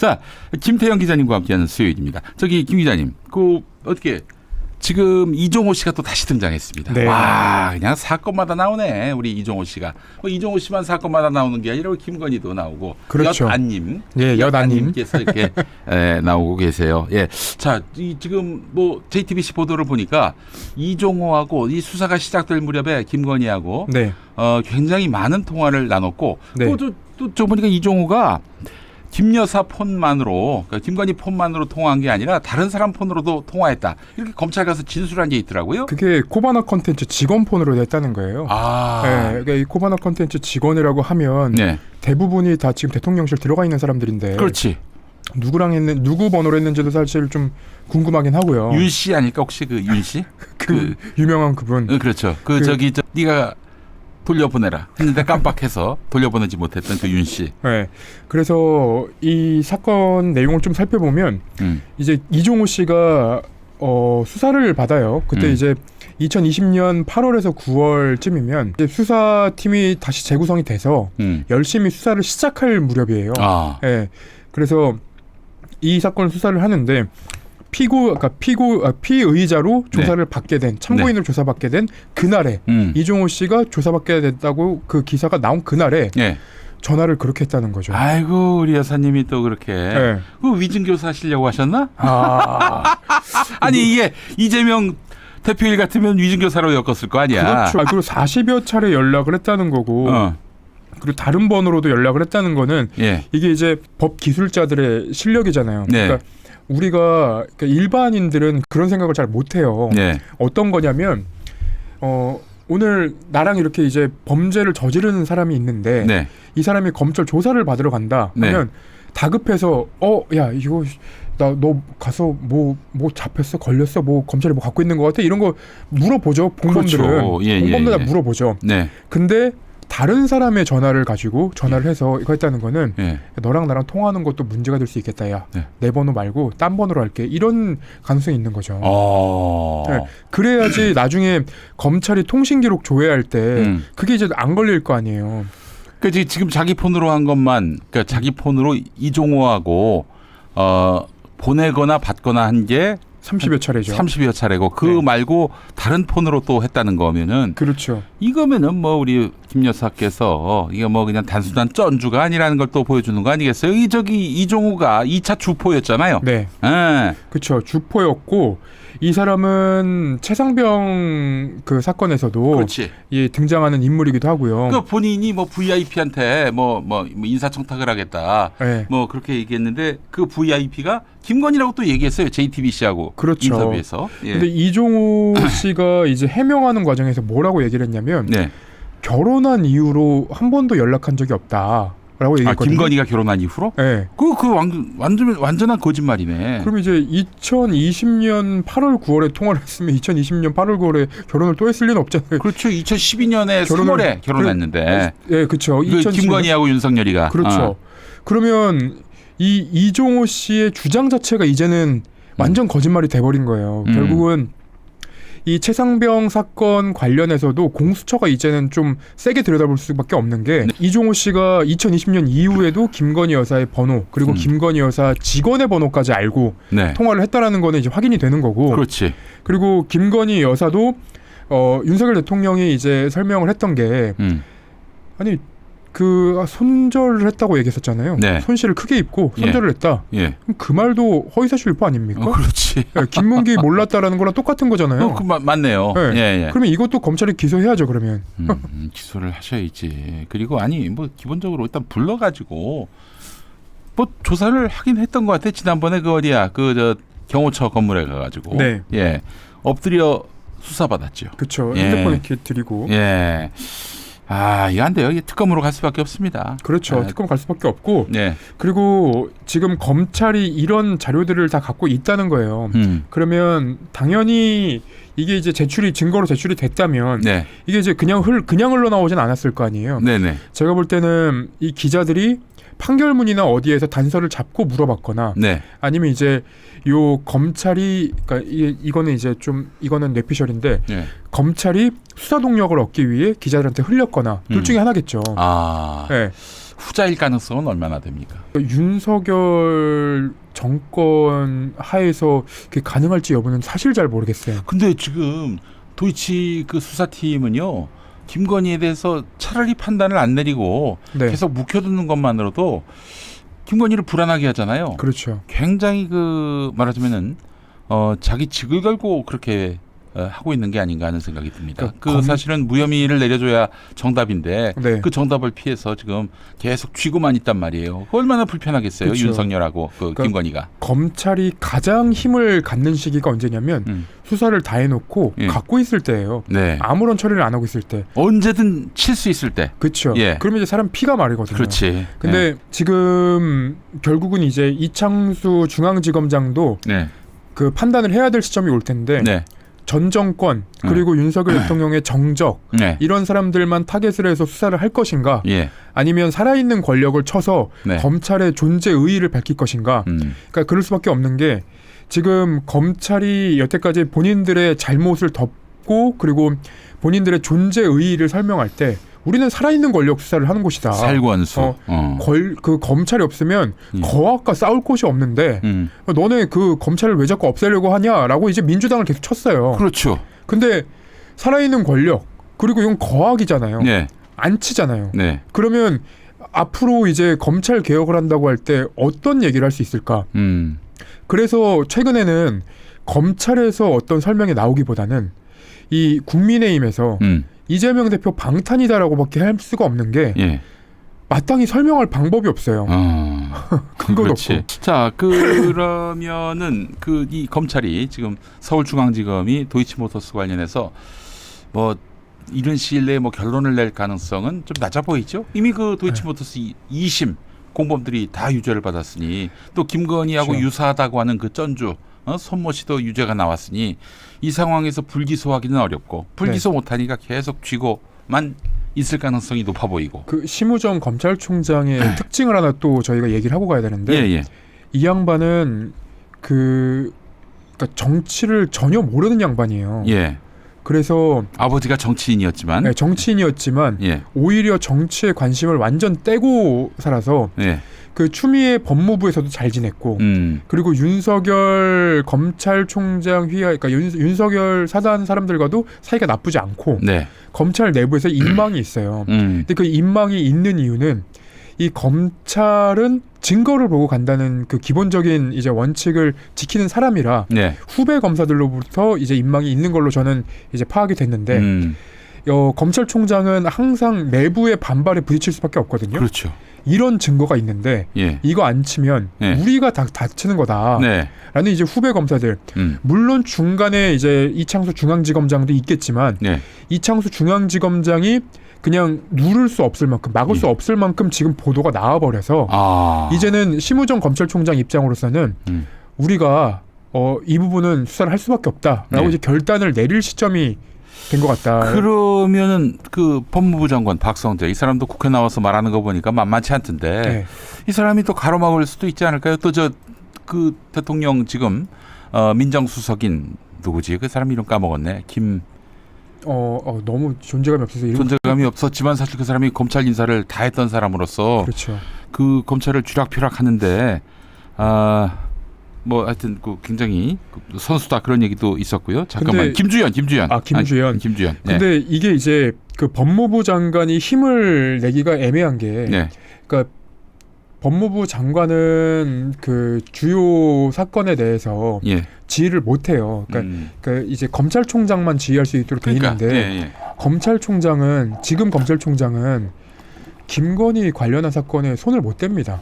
자, 김태형 기자님과 함께하는 수요일입니다. 저기 김 기자님, 그 어떻게 지금 이종호 씨가 또 다시 등장했습니다. 네. 와, 그냥 사건마다 나오네. 우리 이종호 씨가. 뭐 이종호 씨만 사건마다 나오는 게 아니라 김건희도 나오고, 그렇죠. 엿안님, 예, 엿안님께서 이렇게 나오고 계세요. 예, 자, 지금 뭐 JTBC 보도를 보니까 이종호하고 이 수사가 시작될 무렵에 김건희하고 네. 굉장히 많은 통화를 나눴고, 네. 또 보니까 이종호가 김 여사 폰만으로, 그러니까 김건희 폰만으로 통화한 게 아니라 다른 사람 폰으로도 통화했다. 이렇게 검찰 가서 진술한 게 있더라고요. 그게 코바나 컨텐츠 직원 폰으로 냈다는 거예요. 네, 그러니까 이 코바나 컨텐츠 직원이라고 하면 네. 대부분이 다 지금 대통령실 들어가 있는 사람들인데 그렇지. 누구 번호로 했는지도 사실 좀 궁금하긴 하고요. 윤 씨 아닐까 혹시 그 윤 씨? 그 유명한 그분. 그렇죠. 저기 네가 돌려보내라 했는데 깜빡해서 돌려보내지 못했던 그 윤 씨. 네. 그래서 이 사건 내용을 좀 살펴보면 이제 이종호 씨가 수사를 받아요. 그때 이제 2020년 8월에서 9월쯤이면 이제 수사팀이 다시 재구성이 돼서 열심히 수사를 시작할 무렵이에요. 네. 그래서 이 사건 수사를 하는데 피의자로 조사를 받게 된, 참고인으로 조사받게 된 그날에 이종호 씨가 조사받게 됐다고 그 기사가 나온 그날에 전화를 그렇게 했다는 거죠. 아이고, 우리 여사님이 또 그렇게 그 위증교사 하시려고 하셨나? 아니 이게 이재명 대표일 같으면 위증교사로 엮었을 거 아니야. 그렇죠. 그리고 40여 차례 연락을 했다는 거고 그리고 다른 번호로도 연락을 했다는 거는 이게 이제 법 기술자들의 실력이잖아요. 그러니까 우리가 일반인들은 그런 생각을 잘 못해요. 어떤 거냐면 오늘 나랑 이렇게 이제 범죄를 저지르는 사람이 있는데 이 사람이 검찰 조사를 받으러 간다 하면 다급해서 야 이거 너 가서 뭐 잡혔어, 걸렸어, 뭐 검찰이 뭐 갖고 있는 것 같아, 이런 거 물어보죠. 공범들은. 그렇죠. 공범들 다 물어보죠. 근데 다른 사람의 전화를 가지고 전화를 해서 이거 했다는 거는 너랑 나랑 통화하는 것도 문제가 될 수 있겠다. 야, 내 번호 말고 딴 번호로 할게. 이런 가능성이 있는 거죠. 그래야지 나중에 검찰이 통신 기록 조회할 때 그게 이제 안 걸릴 거 아니에요. 그러니까 지금 자기 폰으로 한 것만, 그러니까 자기 폰으로 이종호하고 보내거나 받거나 한 게 30여 차례죠. 30여 차례고 그 말고 다른 폰으로 또 했다는 거면은, 그렇죠. 이거면은 뭐 우리 김 여사께서 이게 뭐 그냥 단순한 쩐주가 아니라는 걸 또 보여주는 거 아니겠어요? 이종호가 2차 주포였잖아요. 그렇죠. 주포였고 이 사람은 최상병 그 사건에서도 등장하는 인물이기도 하고요. 그 본인이 뭐 VIP한테 뭐 인사 청탁을 하겠다. 뭐 그렇게 얘기했는데 그 VIP가 김건희라고 또 얘기했어요. JTBC하고 인터뷰에서. 근데 이종호 씨가 이제 해명하는 과정에서 뭐라고 얘기를 했냐면 결혼한 이후로 한 번도 연락한 적이 없다. 라고 얘기했거든요. 김건희가 결혼한 이후로? 그 완전한 거짓말이네. 그럼 이제 2020년 8월 9월에 통화를 했으면 2020년 8월 9월에 결혼을 또 했을 리는 없잖아요. 그렇죠. 2012년에 3월에 결혼했는데. 그렇죠. 김건희하고 윤석열이가. 그렇죠. 그러면 이 이종호 씨의 주장 자체가 이제는 완전 거짓말이 돼버린 거예요. 결국은 이 최상병 사건 관련해서도 공수처가 이제는 좀 세게 들여다볼 수밖에 없는 게 이종호 씨가 2020년 이후에도 김건희 여사의 번호 그리고 김건희 여사 직원의 번호까지 알고 통화를 했다라는 거는 이제 확인이 되는 거고. 그리고 김건희 여사도 윤석열 대통령이 이제 설명을 했던 게 아니 그 손절을 했다고 얘기했었잖아요. 손실을 크게 입고 손절을 했다. 그럼 그 말도 허위사실 유포 아닙니까? 그렇지. 김문기 몰랐다라는 거랑 똑같은 거잖아요. 맞네요. 그러면 이것도 검찰이 기소해야죠. 그러면. 기소를 하셔야지. 그리고 아니 뭐 기본적으로 일단 불러가지고 뭐 조사를 하긴 했던 것 같아. 지난번에 그 어디야 저 경호처 건물에 가가지고 엎드려 수사받았죠. 그렇죠. 핸드폰 이렇게 드리고. 이거 안 돼요. 이게 특검으로 갈 수밖에 없습니다. 그렇죠. 특검 갈 수밖에 없고. 그리고 지금 검찰이 이런 자료들을 다 갖고 있다는 거예요. 그러면 당연히 이게 이제 증거로 제출이 됐다면 이게 이제 그냥 흘러나오진 않았을 거 아니에요. 제가 볼 때는 이 기자들이 판결문이나 어디에서 단서를 잡고 물어봤거나 아니면 이제 요 검찰이 그러니까 이거는 이제 좀 이거는 뇌피셜인데 검찰이 수사 동력을 얻기 위해 기자들한테 흘렸거나 둘 중에 하나겠죠. 후자일 가능성은 얼마나 됩니까? 윤석열 정권 하에서 그게 가능할지 여부는 사실 잘 모르겠어요. 근데 지금 도이치 그 수사팀은요, 김건희에 대해서 차라리 판단을 안 내리고 네. 계속 묵혀두는 것만으로도 김건희를 불안하게 하잖아요. 그렇죠. 굉장히 그 말하자면은 자기 직을 걸고 그렇게 하고 있는 게 아닌가 하는 생각이 듭니다. 그 사실은 무혐의를 내려줘야 정답인데 네. 그 정답을 피해서 지금 계속 쥐고만 있단 말이에요. 얼마나 불편하겠어요. 그렇죠. 윤석열하고 그러니까 김건희가. 검찰이 가장 힘을 갖는 시기가 언제냐면 수사를 다 해놓고 예. 갖고 있을 때예요. 네. 아무런 처리를 안 하고 있을 때. 언제든 칠 수 있을 때. 그렇죠. 예. 그러면 이제 사람 피가 마르거든요. 그렇지. 근데 지금 결국은 이제 이창수 중앙지검장도 네. 그 판단을 해야 될 시점이 올 텐데 네. 전 정권 그리고 윤석열 대통령의 정적 네. 이런 사람들만 타겟을 해서 수사를 할 것인가 예. 아니면 살아있는 권력을 쳐서 네. 검찰의 존재 의의를 밝힐 것인가. 그러니까 그럴 수밖에 없는 게 지금 검찰이 여태까지 본인들의 잘못을 덮고 그리고 본인들의 존재 의의를 설명할 때 우리는 살아있는 권력 수사를 하는 곳이다. 살권수. 그 검찰이 없으면 거악과 싸울 곳이 없는데 너네 그 검찰을 왜 자꾸 없애려고 하냐라고 이제 민주당을 계속 쳤어요. 그렇죠. 근데 살아있는 권력 그리고 이건 거악이잖아요. 네. 안 치잖아요. 네. 그러면 앞으로 이제 검찰 개혁을 한다고 할 때 어떤 얘기를 할 수 있을까? 그래서 최근에는 검찰에서 어떤 설명이 나오기보다는 이 국민의힘에서 이재명 대표 방탄이다라고밖에 할 수가 없는 게 예. 마땅히 설명할 방법이 없어요. 근거도 그렇지. 없고. 자, 그러면은 그 이 검찰이 지금 서울중앙지검이 도이치모터스 관련해서 뭐 이른 시일 내에 뭐 결론을 낼 가능성은 좀 낮아 보이죠. 이미 그 도이치모터스 2심 공범들이 다 유죄를 받았으니 또 김건희하고 그렇죠. 유사하다고 하는 그 전주 손모 씨도 유죄가 나왔으니 이 상황에서 불기소하기는 어렵고 불기소 못하니까 계속 쥐고만 있을 가능성이 높아 보이고. 그 심우정 검찰총장의 특징을 하나 또 저희가 얘기를 하고 가야 되는데 예. 이 양반은 그러니까 정치를 전혀 모르는 양반이에요. 예. 그래서 아버지가 정치인이었지만. 네, 정치인이었지만 예. 오히려 정치에 관심을 완전 떼고 살아서 예. 그 추미애 법무부에서도 잘 지냈고 그리고 윤석열 검찰총장 휘하 그러니까 윤석열 사단 사람들과도 사이가 나쁘지 않고 네. 검찰 내부에서 인망이 있어요. 근데 그 인망이 있는 이유는 이 검찰은 증거를 보고 간다는 그 기본적인 이제 원칙을 지키는 사람이라 네. 후배 검사들로부터 이제 인망이 있는 걸로 저는 이제 파악이 됐는데 검찰총장은 항상 내부의 반발에 부딪힐 수밖에 없거든요. 그렇죠. 이런 증거가 있는데 예. 이거 안 치면 우리가 다 다치는 거다. 네. 라는 이제 후배 검사들. 물론 중간에 이제 이창수 중앙지검장도 있겠지만 이창수 중앙지검장이 그냥 누를 수 없을 만큼 막을 수 없을 만큼 지금 보도가 나와버려서 이제는 심우정 검찰총장 입장으로서는 우리가 이 부분은 수사를 할 수밖에 없다라고 이제 결단을 내릴 시점이 된 것 같다. 그러면은 그 법무부 장관 박성재 이 사람도 국회 나와서 말하는 거 보니까 만만치 않던데 이 사람이 또 가로막을 수도 있지 않을까요? 또 저 그 대통령 지금 민정수석인 누구지? 그 사람 이름 까먹었네. 너무 존재감이 없어서 존재감이 없었지만 사실 그 사람이 검찰 인사를 다 했던 사람으로서 그렇죠. 그 검찰을 쥐락펴락하는데 뭐 하여튼 그 굉장히 선수다 그런 얘기도 있었고요. 잠깐만. 김주현. 김주현. 근데 이게 이제 그 법무부 장관이 힘을 내기가 애매한 게 그러니까 법무부 장관은 그 주요 사건에 대해서 지휘를 못 해요. 그러니까 그 이제 검찰총장만 지휘할 수 있도록 돼 있는데 지금 검찰총장은 김건희 관련한 사건에 손을 못 댑니다.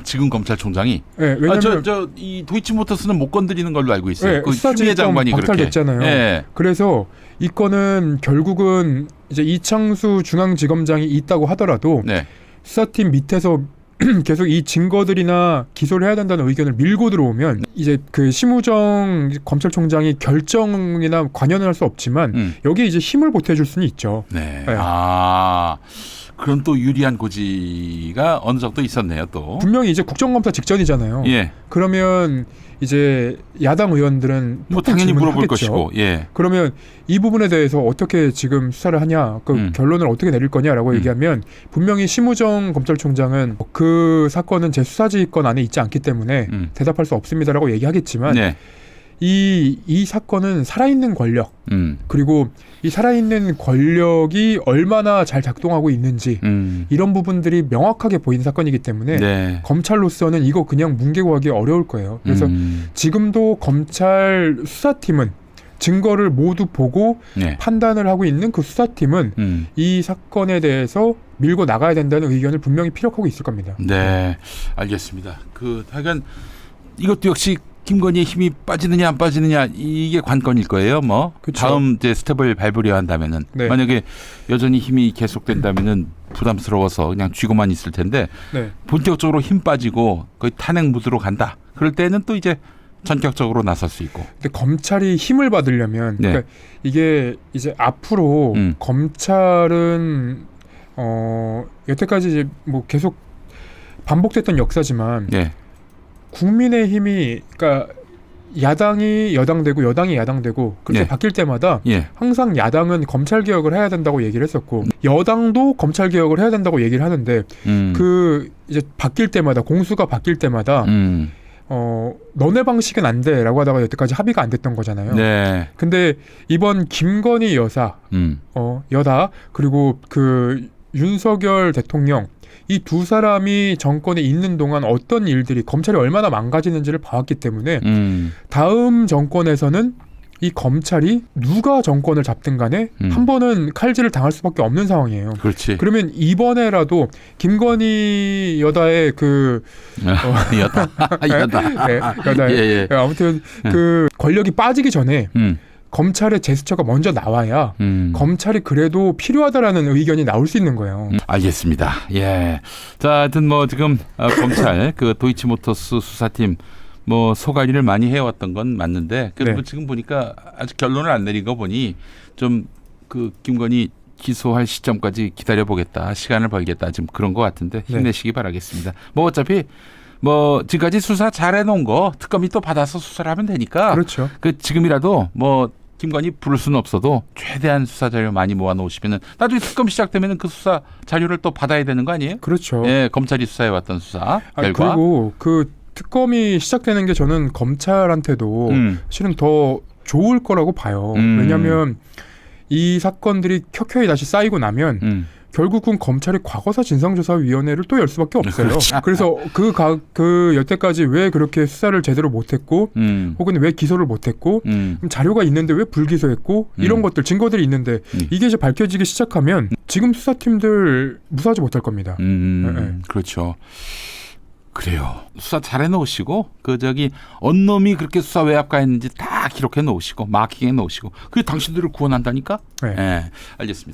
지금 검찰총장이? 네, 왜냐면 이 도이치모터스는 못 건드리는 걸로 알고 있어요. 네, 그 추미애 장관이 박탈됐잖아요. 네. 그래서 이 건은 결국은 이제 이창수 중앙지검장이 있다고 하더라도 수사팀 밑에서 계속 이 증거들이나 기소를 해야 된다는 의견을 밀고 들어오면 이제 그 심우정 검찰총장이 결정이나 관여는 할 수 없지만 여기에 이제 힘을 보태줄 수는 있죠. 네. 그런 또 유리한 고지가 어느 정도 있었네요, 또. 분명히 이제 국정감사 직전이잖아요. 예. 그러면 이제 야당 의원들은 뭐 당연히 물어볼 하겠죠. 것이고, 예. 그러면 이 부분에 대해서 어떻게 지금 수사를 하냐, 그 결론을 어떻게 내릴 거냐라고 얘기하면 분명히 심우정 검찰총장은 그 사건은 제 수사지휘권 안에 있지 않기 때문에 대답할 수 없습니다라고 얘기하겠지만 네. 이 사건은 살아있는 권력 그리고 이 살아있는 권력이 얼마나 잘 작동하고 있는지 이런 부분들이 명확하게 보이는 사건이기 때문에 네. 검찰로서는 이거 그냥 뭉개고 하기 어려울 거예요. 그래서 지금도 검찰 수사팀은 증거를 모두 보고 네. 판단을 하고 있는 그 수사팀은 이 사건에 대해서 밀고 나가야 된다는 의견을 분명히 피력하고 있을 겁니다. 네, 알겠습니다. 하여간 이것도 역시 김건희의 힘이 빠지느냐 안 빠지느냐 이게 관건일 거예요. 뭐 그쵸. 다음 이제 스텝을 밟으려 한다면은 네. 만약에 여전히 힘이 계속된다면은 부담스러워서 그냥 쥐고만 있을 텐데 네. 본격적으로 힘 빠지고 거의 탄핵 무드로 간다. 그럴 때는 또 이제 전격적으로 나설 수 있고. 근데 검찰이 힘을 받으려면 네. 그러니까 이게 이제 앞으로 검찰은 여태까지 이제 뭐 계속 반복됐던 역사지만 네. 국민의힘이 그러니까 야당이 여당되고 여당이 야당되고 그렇게 네. 바뀔 때마다 예. 항상 야당은 검찰 개혁을 해야 된다고 얘기를 했었고 여당도 검찰 개혁을 해야 된다고 얘기를 하는데 그 이제 바뀔 때마다 공수가 바뀔 때마다 너네 방식은 안 돼라고 하다가 여태까지 합의가 안 됐던 거잖아요. 네. 근데 이번 김건희 여사 여다 그리고 그 윤석열 대통령 이 두 사람이 정권에 있는 동안 어떤 일들이 검찰이 얼마나 망가지는지를 봐왔기 때문에 다음 정권에서는 이 검찰이 누가 정권을 잡든 간에 한 번은 칼질을 당할 수밖에 없는 상황이에요. 그렇지. 그러면 이번에라도 김건희 여다의 여다. 네, 여다의 예, 예. 아무튼 그 권력이 빠지기 전에 검찰의 제스처가 먼저 나와야 검찰이 그래도 필요하다라는 의견이 나올 수 있는 거예요. 알겠습니다. 예. 자, 하여튼 뭐 지금 검찰 그 도이치모터스 수사팀 뭐 소관리를 많이 해왔던 건 맞는데 그리고 네. 지금 보니까 아직 결론을 안 내린 거 보니 좀 그 김건희 기소할 시점까지 기다려 보겠다, 시간을 벌겠다 지금 그런 것 같은데 힘내시기 바라겠습니다. 뭐 어차피 뭐 지금까지 수사 잘해 놓은 거 특검이 또 받아서 수사를 하면 되니까 그렇죠. 그 지금이라도 뭐 김건희 부를 수는 없어도 최대한 수사 자료 많이 모아 놓으시면은 나중에 특검 시작되면은 그 수사 자료를 또 받아야 되는 거 아니에요? 그렇죠. 예, 검찰이 수사해 왔던 수사 결과. 그리고 그 특검이 시작되는 게 저는 검찰한테도 실은 더 좋을 거라고 봐요. 왜냐하면 이 사건들이 켜켜이 다시 쌓이고 나면 결국은 검찰이 과거사 진상조사위원회를 또 열 수밖에 없어요. 그렇죠. 그래서 그 여태까지 왜 그렇게 수사를 제대로 못했고 혹은 왜 기소를 못했고 그럼 자료가 있는데 왜 불기소했고 이런 것들 증거들이 있는데 이게 이제 밝혀지기 시작하면 지금 수사팀들 무사하지 못할 겁니다. 그렇죠. 그래요. 수사 잘 해놓으시고 언놈이 그렇게 수사 외압가했는지 다 기록해 놓으시고 마킹해 놓으시고 그게 당신들을 구원한다니까. 네. 네, 알겠습니다.